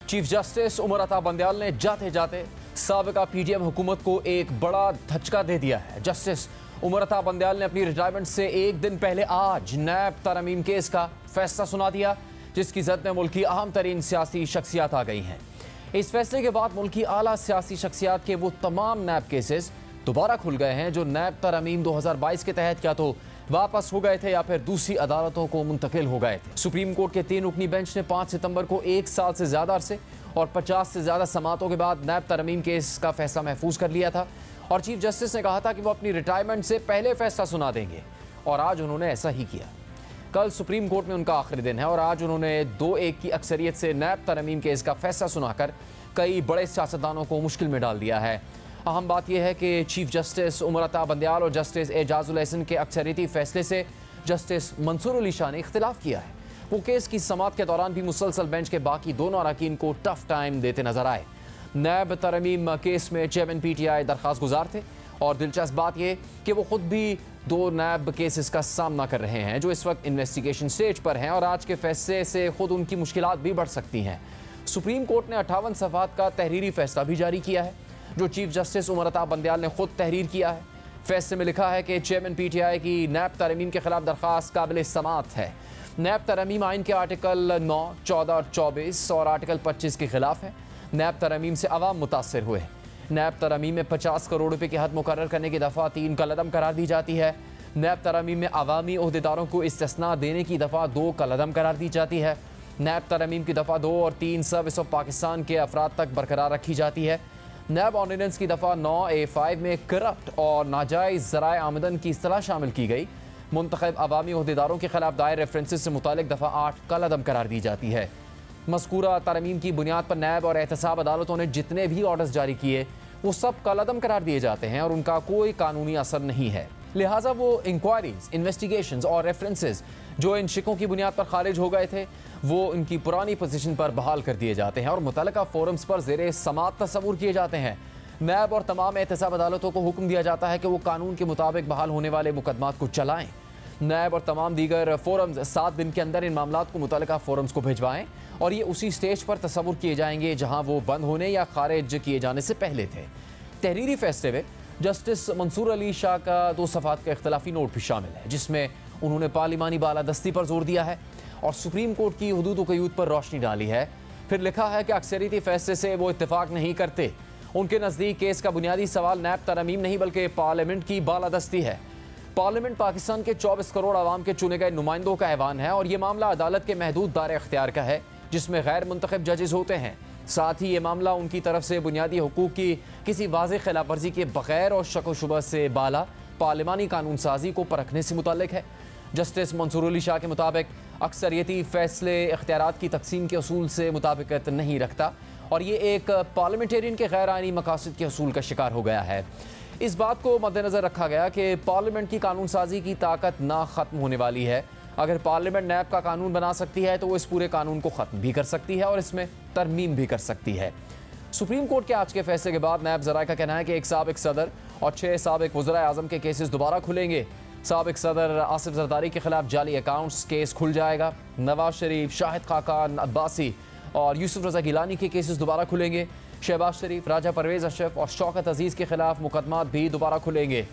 Chief justice Umar Ata Bandial ने जाते जाते साबिका पीडीएम हुकूमत को एक बड़ा धचका दे दिया है। जस्टिस उमर अता बंदयाल ने अपनी रिटायरमेंट से एक दिन पहले आज नैब तरमीम केस का फैसला सुना दिया, जिसकी जद में मुल्क की अहम तरीन सियासी शख्सियात आ गई हैं। इस फैसले के बाद मुल्क की आला सियासी शख्सियात के वो तमाम नैब केसेस दोबारा खुल गए हैं जो नैब तरमीम 2022 के तहत या तो वापस हो गए थे या फिर दूसरी अदालतों को मुंतकिल हो गए थे। सुप्रीम कोर्ट के 3 रुकनी बेंच ने 5 सितंबर को 1 साल से ज्यादा अरसे और 50 से ज्यादा समातों के बाद नैब तरमीम केस का फैसला महफूज कर लिया था और चीफ जस्टिस ने कहा था कि वो अपनी रिटायरमेंट से पहले फैसला सुना देंगे और आज उन्होंने ऐसा ही किया। कल सुप्रीम कोर्ट में उनका आखिरी दिन है और आज उन्होंने 2-1 की अक्सरियत से नैब तरमीम केस का फैसला सुनाकर कई बड़े सियासतदानों को मुश्किल में डाल दिया है। अहम बात यह है कि चीफ जस्टिस उमर अता बंदयाल और जस्टिस एजाजुल एहसन के अक्सरियती फैसले से जस्टिस मंसूर अली शाह ने इख्तिलाफ किया है। वो केस की समाअत के दौरान भी मुसलसल बेंच के बाकी दोनों अरकान को टफ टाइम देते नजर आए। नैब तरमीम केस में चेयरमैन पीटीआई दरख्वास्त गुजार थे और दिलचस्प बात यह कि वो खुद भी 2 नैब केसेस का सामना कर रहे हैं जो इस वक्त इन्वेस्टिगेशन स्टेज पर हैं और आज के फैसले से खुद उनकी मुश्किलात भी बढ़ सकती हैं। सुप्रीम कोर्ट ने 58 सफ़हात का तहरीरी फैसला भी जारी किया है जो चीफ जस्टिस उमर अता बंदयाल ने खुद तहरीर किया है। फैसले में लिखा है कि चेयरमैन पीटीआई की नैब तरमीम के खिलाफ दरख्वास्त काबिल समाअत है। नैब तरमीम आइन के आर्टिकल 9, 14 और 24 और आर्टिकल 25 के खिलाफ है। नैब तरमीम से अवाम मुतासर हुए। नैब तरमीम में 50 करोड़ रुपये की हद मुकर्रर करने की दफ़ा 3 कलदम करार दी जाती है। नैब तरमीम में अवामी ओहदेदारों को इस्तिस्ना देने की दफ़ा 2 कलदम करार दी जाती है। नैब तरमीम की दफ़ा 2 और 3 सर्विस ऑफ पाकिस्तान के अफराद तक बरकरार रखी जाती है। नैब ऑर्डिनेंस की दफ़ा 9A5 में करप्ट और नाजायज़ ज़राए आमदन की इस्तलाह शामिल की गई। मुंतखब अवामी ओहदेदारों के खिलाफ दायर रेफरेंसेस से मुतालिक दफ़ा 8 कलअदम करार दी जाती है। मज़कूरा तरमीम की बुनियाद पर नैब और एहतसाब अदालतों ने जितने भी ऑर्डर्स जारी किए वो सब कलअदम करार दिए जाते हैं और उनका कोई कानूनी असर नहीं है। लिहाजा वो इंक्वायरीज, इन्वेस्टिगेशंस और रेफरेंसेस जो इन शिकों की बुनियाद पर खारिज हो गए थे वो इनकी पुरानी पोजीशन पर बहाल कर दिए जाते हैं और मुतल्लिका फोरम्स पर ज़ेरे समाअत तस्वुर किए जाते हैं। नैब और तमाम एहतसाब अदालतों को हुक्म दिया जाता है कि वो कानून के मुताबिक बहाल होने वाले मुकदमात को चलाएँ। नैब और तमाम दीगर फोरम्स 7 दिन के अंदर इन मामलात को मुतल्लिका फोरम्स को भिजवाएँ और ये उसी स्टेज पर तस्वुर किए जाएंगे जहाँ वो बंद होने या खारिज किए जाने से पहले थे। तहरीरी फैसले में जस्टिस मंसूर अली शाह का 2 सफ़हात का इख्तलाफी नोट भी शामिल है जिसमें उन्होंने पार्लिमानी बालादस्ती पर जोर दिया है और सुप्रीम कोर्ट की हुदूद व क़यूद पर रोशनी डाली है। फिर लिखा है कि अक्सरियती फैसले से वो इत्तेफाक नहीं करते। उनके नज़दीक केस का बुनियादी सवाल नैब तरमीम नहीं बल्कि पार्लियामेंट की बालादस्ती है। पार्लियामेंट पाकिस्तान के 24 करोड़ आवाम के चुने गए नुमाइंदों का ऐवान है और ये मामला अदालत के महदूद दायरे इख्तियार का है जिसमें गैर मुंतखब जजेस होते हैं। साथ ही ये मामला उनकी तरफ से बुनियादी हुकूक की किसी वाज़ेह खिलाफ वर्जी के बगैर और शक व शुबह से बाला पार्लिमानी कानून साजी को परखने से मुताल्लिक है। जस्टिस मंसूर अली शाह के मुताबिक अक्सरियती फैसले इख्तियारात की तकसीम के असूल से मुताबिकत नहीं रखता और ये एक पार्लियामेंटेरियन के गैर आइनी मकासद के असूल का शिकार हो गया है। इस बात को मद्देनज़र रखा गया कि पार्लियामेंट की कानून साजी की ताकत ना ख़त्म होने वाली है। अगर पार्लियामेंट नैब का कानून बना सकती है तो वो इस पूरे कानून को ख़त्म भी कर सकती है और इसमें तरमीम भी कर सकती है। सुप्रीम कोर्ट के आज के फैसले के बाद नैब ज़राए का कहना है कि एक साबिक सदर और 6 साबिक वज़राए आज़म के केसेस दोबारा खुलेंगे। साबिक सदर आसिफ जरदारी के खिलाफ जाली अकाउंट्स केस खुल जाएगा। नवाज शरीफ, शाहिद खाकान अब्बासी और यूसुफ रज़ा गिलानी के केसेस दोबारा खुलेंगे। शहबाज शरीफ, राजा परवेज़ अशरफ और शौकत अजीज़ के खिलाफ मुकदमात भी दोबारा खुलेंगे।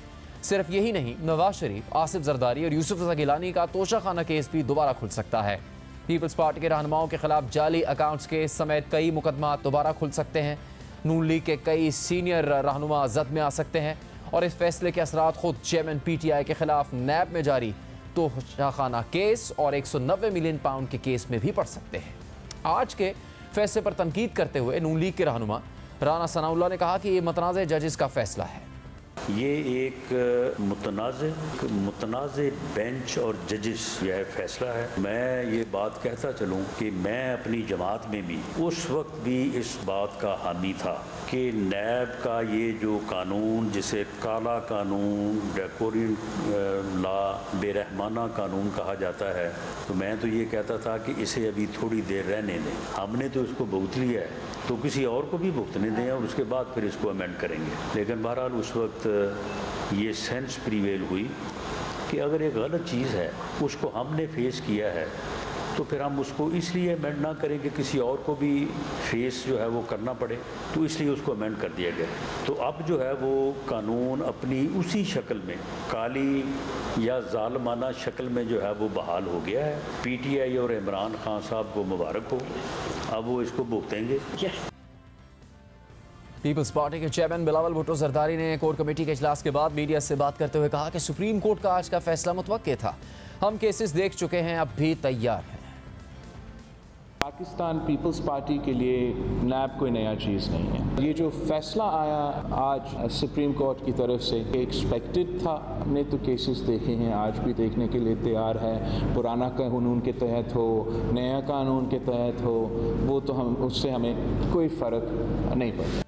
सिर्फ यही नहीं, नवाज शरीफ, आसिफ जरदारी और यूसुफ रज़ा गिलानी का तोशाखाना केस भी दोबारा खुल सकता है। पीपल्स पार्टी के रहनुमाओं के खिलाफ जाली अकाउंट्स केस समेत कई मुकदमात दोबारा खुल सकते हैं। नून लीग के कई सीनियर रहनुमा जद में आ सकते हैं और इस फैसले के असरात खुद चेयरमैन पीटीआई के खिलाफ नैब में जारी तोशाखाना केस और 190 मिलियन पाउंड के केस में भी पड़ सकते हैं। आज के फैसले पर तनकीद करते हुए नून लीग के रहनुमा राना सनाउल्लाह ने कहा कि ये मुतनाज़ जजेस का फैसला है। ये एक मुतनाज़ बेंच और जजेस यह फैसला है। मैं ये बात कहता चलूँ कि मैं अपनी जमात में भी उस वक्त भी इस बात का हामी था कि नैब का ये जो कानून जिसे काला कानून, ड्रैकोनियन लॉ, बेरहमाना कानून कहा जाता है, तो मैं तो ये कहता था कि इसे अभी थोड़ी देर रहने दें। हमने तो इसको भुगत लिया है तो किसी और को भी भुगतने दें और उसके बाद फिर इसको अमेंड करेंगे। लेकिन बहरहाल उस वक्त ये सेंस प्रीवेल हुई कि अगर एक गलत चीज़ है उसको हमने फेस किया है तो फिर हम उसको इसलिए अमेंड ना करें कि किसी और को भी फेस जो है वो करना पड़े, तो इसलिए उसको अमेंड कर दिया गया। तो अब जो है वो कानून अपनी उसी शक्ल में, काली या जालमाना शक्ल में जो है वो बहाल हो गया है। PTI और इमरान खान साहब को मुबारक हो, अब वो इसको भुगतेंगे। पीपल्स पार्टी के चेयरमैन बिलावल भुट्टो जरदारी ने कोर कमेटी के इजलास के बाद मीडिया से बात करते हुए कहा कि सुप्रीम कोर्ट का आज का फैसला मुतवक्के था। हम केसेस देख चुके हैं, अब भी तैयार हैं। पाकिस्तान पीपल्स पार्टी के लिए नैब कोई नया चीज़ नहीं है। ये जो फैसला आया आज सुप्रीम कोर्ट की तरफ से एक्सपेक्टेड था। हमने तो केसेस देखे हैं, आज भी देखने के लिए तैयार है। पुराना कानून के तहत हो, नया कानून के तहत हो, वो तो हम उससे हमें कोई फ़र्क नहीं पड़ता।